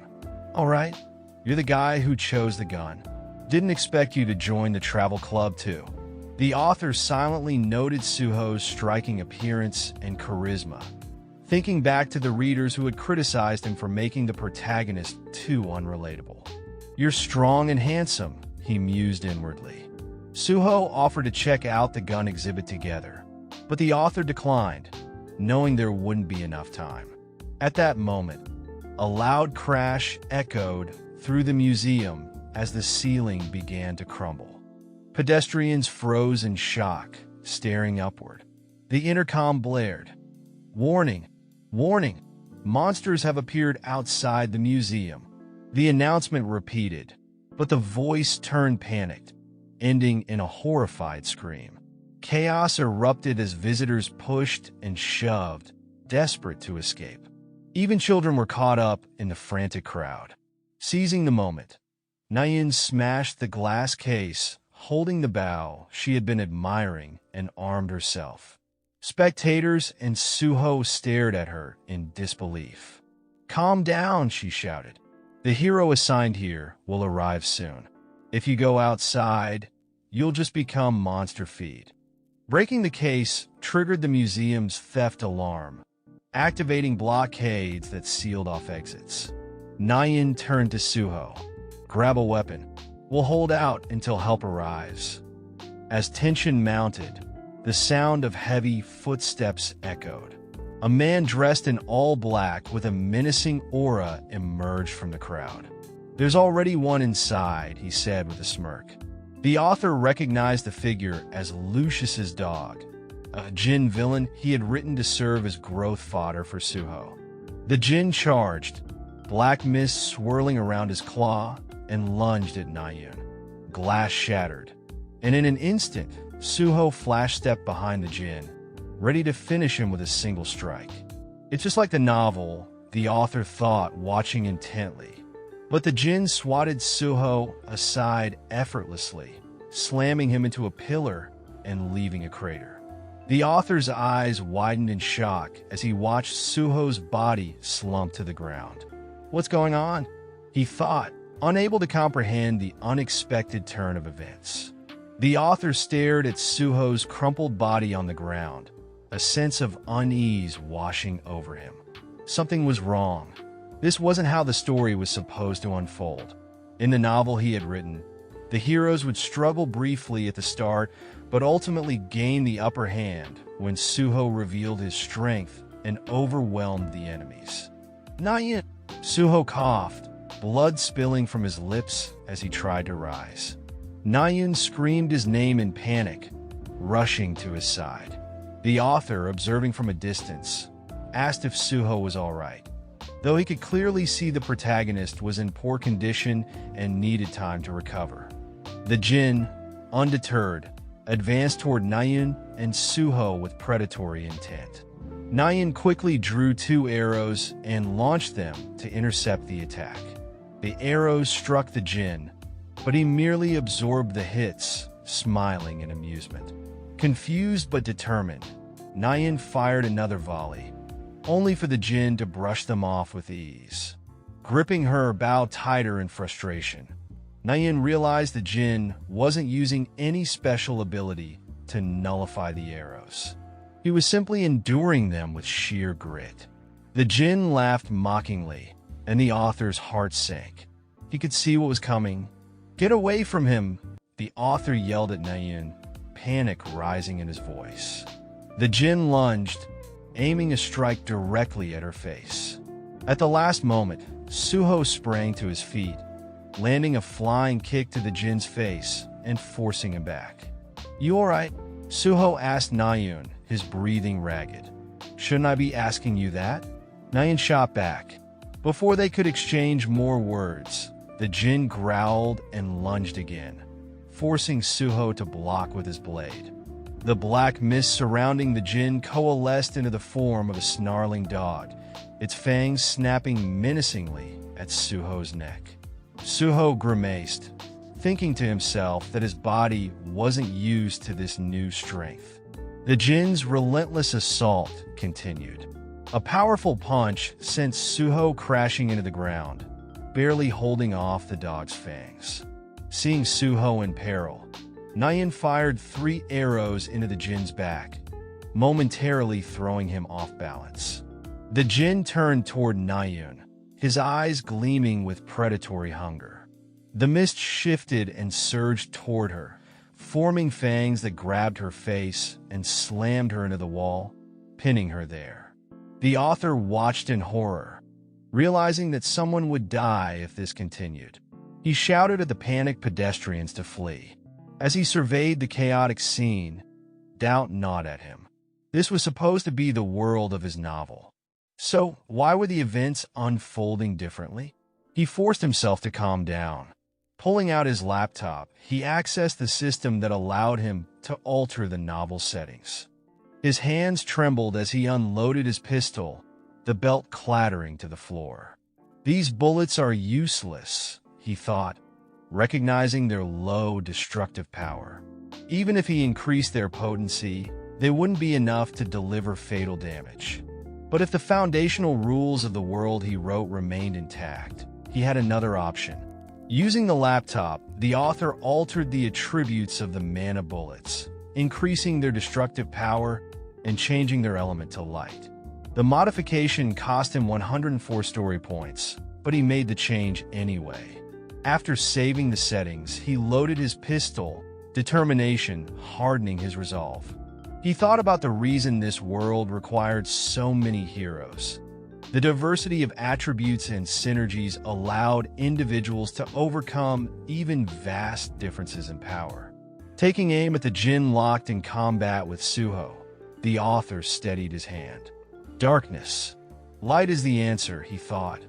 "All right, you're the guy who chose the gun. Didn't expect you to join the travel club, too." The author silently noted Suho's striking appearance and charisma, thinking back to the readers who had criticized him for making the protagonist too unrelatable. "You're strong and handsome," he mused inwardly. Suho offered to check out the gun exhibit together, but the author declined, knowing there wouldn't be enough time. At that moment, a loud crash echoed through the museum as the ceiling began to crumble. Pedestrians froze in shock, staring upward. The intercom blared. "Warning! Warning! Monsters have appeared outside the museum." The announcement repeated, but the voice turned panicked, ending in a horrified scream. Chaos erupted as visitors pushed and shoved, desperate to escape. Even children were caught up in the frantic crowd. Seizing the moment, Nayin smashed the glass case, holding the bow she had been admiring, and armed herself. Spectators and Suho stared at her in disbelief. "Calm down," she shouted. "The hero assigned here will arrive soon. If you go outside, you'll just become monster feed." Breaking the case triggered the museum's theft alarm, activating blockades that sealed off exits. Nayin turned to Suho. "Grab a weapon. We'll hold out until help arrives." As tension mounted, the sound of heavy footsteps echoed. A man dressed in all black with a menacing aura emerged from the crowd. "There's already one inside," he said with a smirk. The author recognized the figure as Lucius's dog, a Jin villain he had written to serve as growth fodder for Suho. The Jin charged, black mist swirling around his claw, and lunged at Nayin. Glass shattered, and in an instant, Suho flash-stepped behind the Jin, ready to finish him with a single strike. It's just like the novel, the author thought, watching intently. But the Jin swatted Suho aside effortlessly, slamming him into a pillar and leaving a crater. The author's eyes widened in shock as he watched Suho's body slump to the ground. "What's going on?" he thought, unable to comprehend the unexpected turn of events. The author stared at Suho's crumpled body on the ground, a sense of unease washing over him. Something was wrong. This wasn't how the story was supposed to unfold. In the novel he had written, the heroes would struggle briefly at the start, but ultimately gain the upper hand when Suho revealed his strength and overwhelmed the enemies. "Nayin!" Suho coughed, blood spilling from his lips as he tried to rise. Nayin screamed his name in panic, rushing to his side. The author, observing from a distance, asked if Suho was all right, though he could clearly see the protagonist was in poor condition and needed time to recover. The Jin, undeterred, advanced toward Nayin and Suho with predatory intent. Nayin quickly drew 2 arrows and launched them to intercept the attack. The arrows struck the Jin, but he merely absorbed the hits, smiling in amusement. Confused but determined, Nayin fired another volley, only for the Jin to brush them off with ease. Gripping her bow tighter in frustration, Nayin realized the Jin wasn't using any special ability to nullify the arrows. He was simply enduring them with sheer grit. The Jin laughed mockingly, and the author's heart sank. He could see what was coming. "Get away from him!" the author yelled at Nayin, panic rising in his voice. The Jin lunged, aiming a strike directly at her face. At the last moment, Suho sprang to his feet, landing a flying kick to the Jin's face and forcing him back. "You alright?" Suho asked Nayin, his breathing ragged. "Shouldn't I be asking you that?" Nayin shot back. Before they could exchange more words, the Jin growled and lunged again, forcing Suho to block with his blade. The black mist surrounding the Jin coalesced into the form of a snarling dog, its fangs snapping menacingly at Suho's neck. Suho grimaced, thinking to himself that his body wasn't used to this new strength. The Jin's relentless assault continued. A powerful punch sent Suho crashing into the ground, barely holding off the dog's fangs. Seeing Suho in peril, Nayan fired 3 arrows into the Jin's back, momentarily throwing him off balance. The Jin turned toward Nayan, his eyes gleaming with predatory hunger. The mist shifted and surged toward her, forming fangs that grabbed her face and slammed her into the wall, pinning her there. The author watched in horror, realizing that someone would die if this continued. He shouted at the panicked pedestrians to flee. As he surveyed the chaotic scene, doubt gnawed at him. This was supposed to be the world of his novel. So, why were the events unfolding differently? He forced himself to calm down. Pulling out his laptop, he accessed the system that allowed him to alter the novel settings. His hands trembled as he unloaded his pistol, the belt clattering to the floor. These bullets are useless, he thought, recognizing their low destructive power. Even if he increased their potency, they wouldn't be enough to deliver fatal damage. But if the foundational rules of the world he wrote remained intact, he had another option. Using the laptop, the author altered the attributes of the mana bullets, increasing their destructive power and changing their element to light. The modification cost him 104 story points, but he made the change anyway. After saving the settings, he loaded his pistol, determination hardening his resolve. He thought about the reason this world required so many heroes. The diversity of attributes and synergies allowed individuals to overcome even vast differences in power. Taking aim at the Jin locked in combat with Suho, the author steadied his hand. Darkness. Light is the answer, he thought.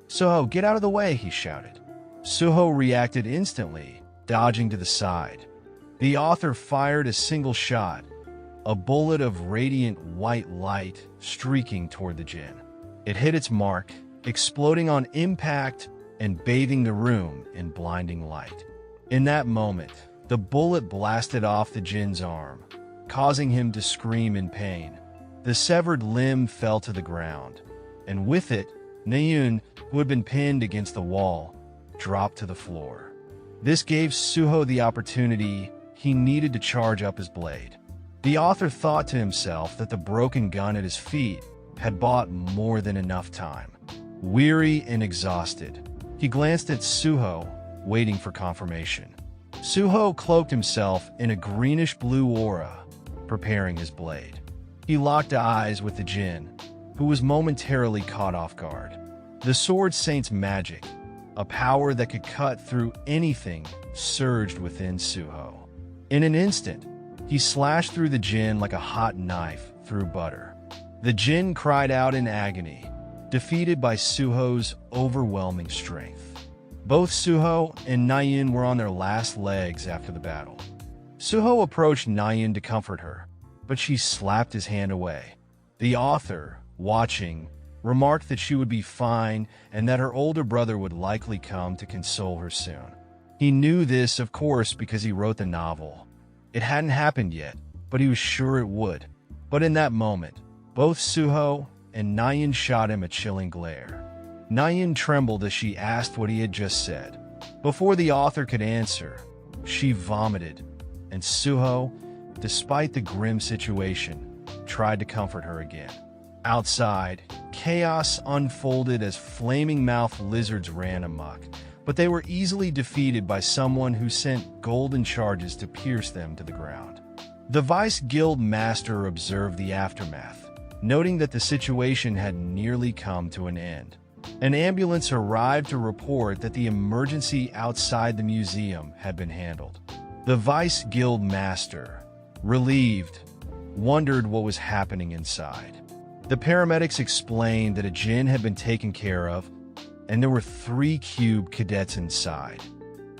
Suho, get out of the way, he shouted. Suho reacted instantly, dodging to the side. The author fired a single shot, a bullet of radiant white light streaking toward the Jin. It hit its mark, exploding on impact and bathing the room in blinding light. In that moment, the bullet blasted off the Jin's arm, causing him to scream in pain. The severed limb fell to the ground, and with it, Naeun, who had been pinned against the wall, dropped to the floor. This gave Suho the opportunity he needed to charge up his blade. The author thought to himself that the broken gun at his feet had bought more than enough time. Weary and exhausted, he glanced at Suho, waiting for confirmation. Suho cloaked himself in a greenish-blue aura, preparing his blade. He locked eyes with the Jin, who was momentarily caught off guard. The Sword Saint's magic, a power that could cut through anything, surged within Suho. In an instant, he slashed through the Jin like a hot knife through butter. The Jin cried out in agony, defeated by Suho's overwhelming strength. Both Suho and Naeun were on their last legs after the battle. Suho approached Naeun to comfort her, but she slapped his hand away. The author, watching, remarked that she would be fine and that her older brother would likely come to console her soon. He knew this, of course, because he wrote the novel. It hadn't happened yet, but he was sure it would. But in that moment, both Suho and Naeun shot him a chilling glare. Naeun trembled as she asked what he had just said. Before the author could answer, she vomited, and Suho, despite the grim situation, tried to comfort her again. Outside, chaos unfolded as flaming-mouthed lizards ran amok, but they were easily defeated by someone who sent golden charges to pierce them to the ground. The Vice Guild Master observed the aftermath, noting that the situation had nearly come to an end. An ambulance arrived to report that the emergency outside the museum had been handled. The Vice Guild Master, relieved, wondered what was happening inside. The paramedics explained that a Jin had been taken care of, and there were 3 cube cadets inside.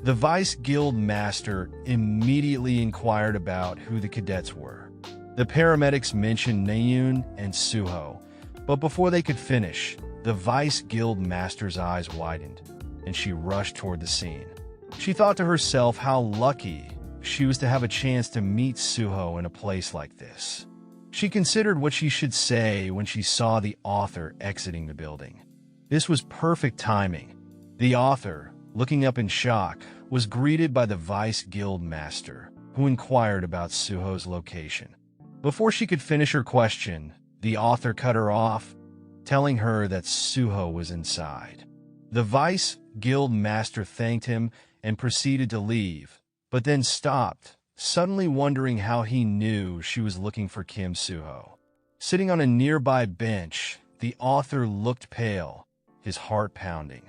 The Vice Guild Master immediately inquired about who the cadets were. The paramedics mentioned Naeun and Suho, But before they could finish, the Vice Guild Master's eyes widened, and she rushed toward the scene. She thought to herself how lucky she was to have a chance to meet Suho in a place like this. She considered what she should say when she saw the author exiting the building. This was perfect timing. The author, looking up in shock, was greeted by the Vice Guild Master, who inquired about Suho's location. Before she could finish her question, the author cut her off, telling her that Suho was inside. The Vice Guild Master thanked him and proceeded to leave, but then stopped, suddenly wondering how he knew she was looking for Kim Suho. Sitting on a nearby bench, the author looked pale, his heart pounding.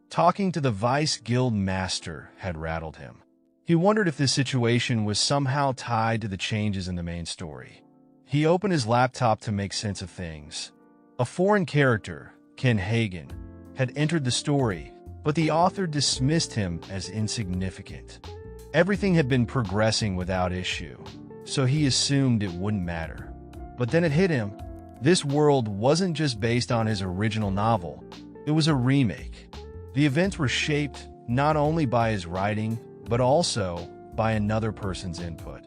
Talking to the Vice Guild Master had rattled him. He wondered if this situation was somehow tied to the changes in the main story. He opened his laptop to make sense of things. A foreign character, Ken Hagen, had entered the story, but the author dismissed him as insignificant. Everything had been progressing without issue, so he assumed it wouldn't matter. But then it hit him. This world wasn't just based on his original novel, it was a remake. The events were shaped not only by his writing, but also by another person's input.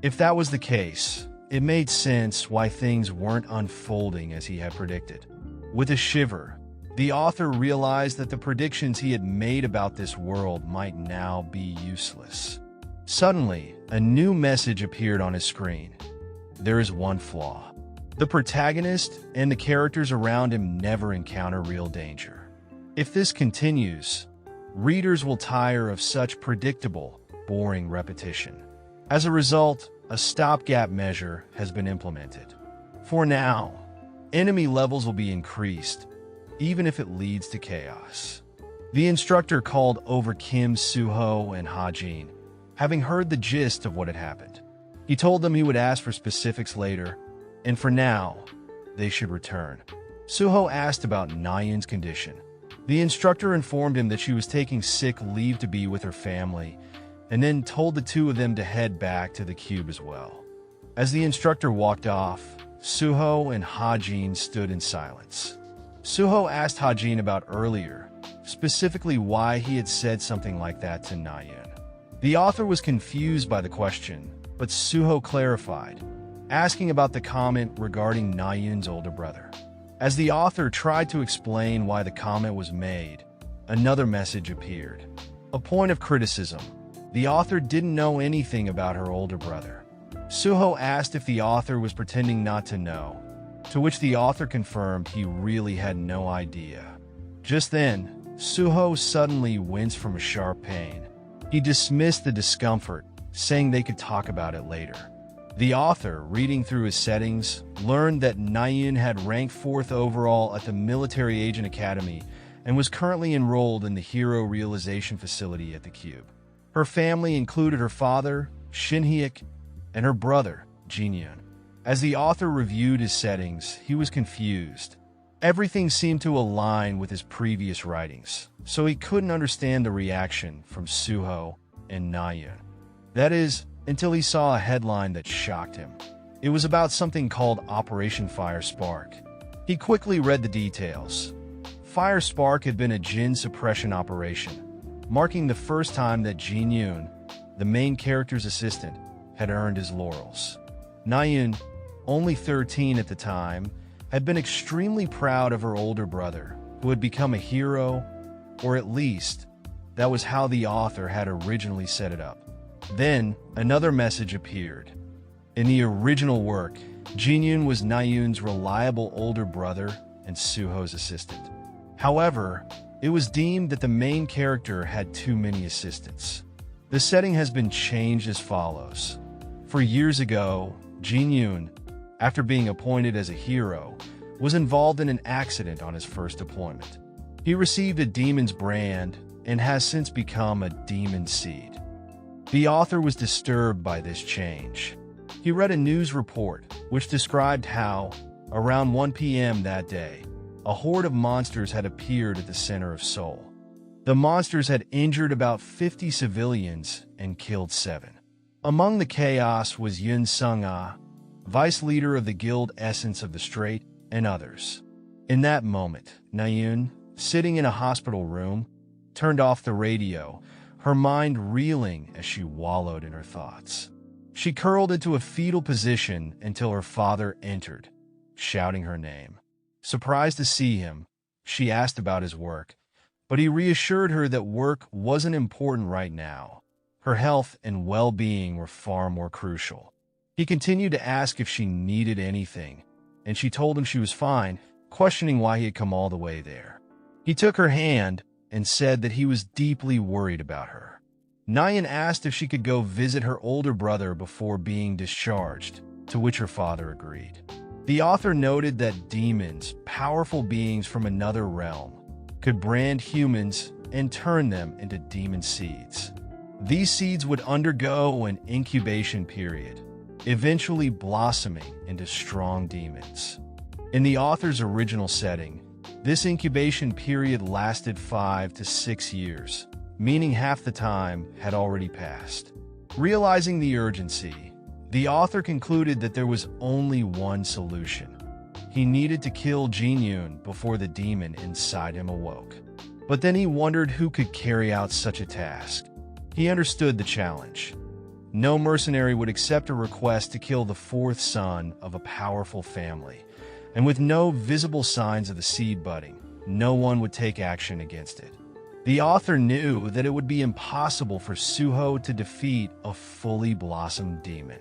If that was the case, it made sense why things weren't unfolding as he had predicted. With a shiver, the author realized that the predictions he had made about this world might now be useless. Suddenly, a new message appeared on his screen. There is one flaw. The protagonist and the characters around him never encounter real danger. If this continues, readers will tire of such predictable, boring repetition. As a result, a stopgap measure has been implemented. For now, enemy levels will be increased, even if it leads to chaos. The instructor called over Kim Suho and Ha-jin, having heard the gist of what had happened. He told them he would ask for specifics later, and for now, they should return. Suho asked about Nayun's condition. The instructor informed him that she was taking sick leave to be with her family, and then told the two of them to head back to the cube as well. As the instructor walked off, Suho and Ha-jin stood in silence. Suho asked Ha-jin about earlier, specifically why he had said something like that to Nayun. The author was confused by the question, but Suho clarified, asking about the comment regarding Nayun's older brother. As the author tried to explain why the comment was made, another message appeared. A point of criticism. The author didn't know anything about her older brother. Suho asked if the author was pretending not to know, to which the author confirmed he really had no idea. Just then, Suho suddenly winced from a sharp pain. He dismissed the discomfort, saying they could talk about it later. The author, reading through his settings, learned that Nayun had ranked 4th overall at the Military Agent Academy and was currently enrolled in the Hero Realization Facility at the Cube. Her family included her father, Shin-hyuk, and her brother, Jin-yoon. As the author reviewed his settings, he was confused. Everything seemed to align with his previous writings, so he couldn't understand the reaction from Suho and Nayun. That is, until he saw a headline that shocked him. It was about something called Operation Fire Spark. He quickly read the details. Fire Spark had been a Jin suppression operation, marking the first time that Jin-yoon, the main character's assistant, had earned his laurels. Nayun, only 13 at the time, had been extremely proud of her older brother, who had become a hero, or at least, that was how the author had originally set it up. Then, another message appeared. In the original work, Jin-yoon was Nayun's reliable older brother and Suho's assistant. However, it was deemed that the main character had too many assistants. The setting has been changed as follows. For years ago, Jin-yoon, after being appointed as a hero, was involved in an accident on his first deployment. He received a demon's brand and has since become a demon seed. The author was disturbed by this change. He read a news report which described how, around 1 p.m. that day, a horde of monsters had appeared at the center of Seoul. The monsters had injured about 50 civilians and killed 7. Among the chaos was Yoon Sung-ah, vice leader of the guild Essence of the Straight, and others. In that moment, Nayun, sitting in a hospital room, turned off the radio, her mind reeling as she wallowed in her thoughts. She curled into a fetal position until her father entered, shouting her name. Surprised to see him, she asked about his work, but he reassured her that work wasn't important right now. Her health and well-being were far more crucial. He continued to ask if she needed anything, and she told him she was fine, questioning why he had come all the way there. He took her hand and said that he was deeply worried about her. Nyan asked if she could go visit her older brother before being discharged, to which her father agreed. The author noted that demons, powerful beings from another realm, could brand humans and turn them into demon seeds. These seeds would undergo an incubation period, eventually blossoming into strong demons. In the author's original setting, this incubation period lasted 5 to 6 years, meaning half the time had already passed. Realizing the urgency, the author concluded that there was only one solution. He needed to kill Jin-yoon before the demon inside him awoke. But then he wondered who could carry out such a task. He understood the challenge. No mercenary would accept a request to kill the fourth son of a powerful family, and with no visible signs of the seed budding, no one would take action against it. The author knew that it would be impossible for Suho to defeat a fully blossomed demon.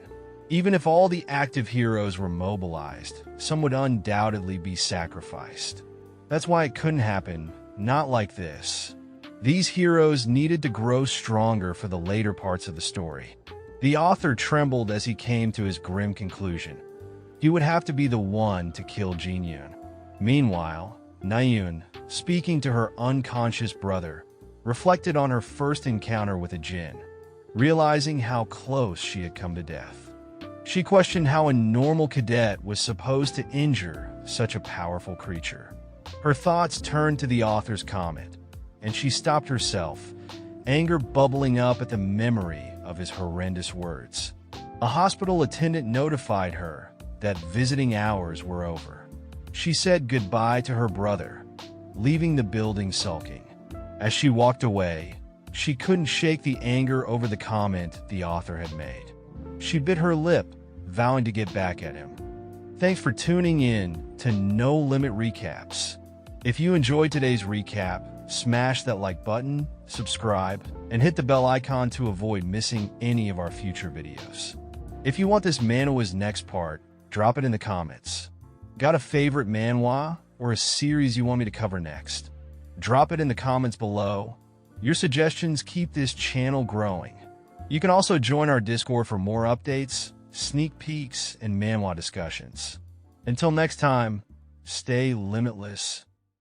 Even if all the active heroes were mobilized, some would undoubtedly be sacrificed. That's why it couldn't happen, not like this. These heroes needed to grow stronger for the later parts of the story. The author trembled as he came to his grim conclusion. He would have to be the one to kill Jin-yoon. Meanwhile, Nayun, speaking to her unconscious brother, reflected on her first encounter with a jinn, realizing how close she had come to death. She questioned how a normal cadet was supposed to injure such a powerful creature. Her thoughts turned to the author's comment, and she stopped herself, anger bubbling up at the memory of his horrendous words. A hospital attendant notified her that visiting hours were over. She said goodbye to her brother, leaving the building sulking. As she walked away, she couldn't shake the anger over the comment the author had made. She bit her lip, vowing to get back at him. Thanks for tuning in to No Limit Recaps. If you enjoyed today's recap, smash that like button, subscribe, and hit the bell icon to avoid missing any of our future videos. If you want this manhwa's next part, drop it in the comments. Got a favorite manhwa or a series you want me to cover next? Drop it in the comments below. Your suggestions keep this channel growing. You can also join our Discord for more updates, sneak peeks, and manhwa discussions. Until next time, stay limitless.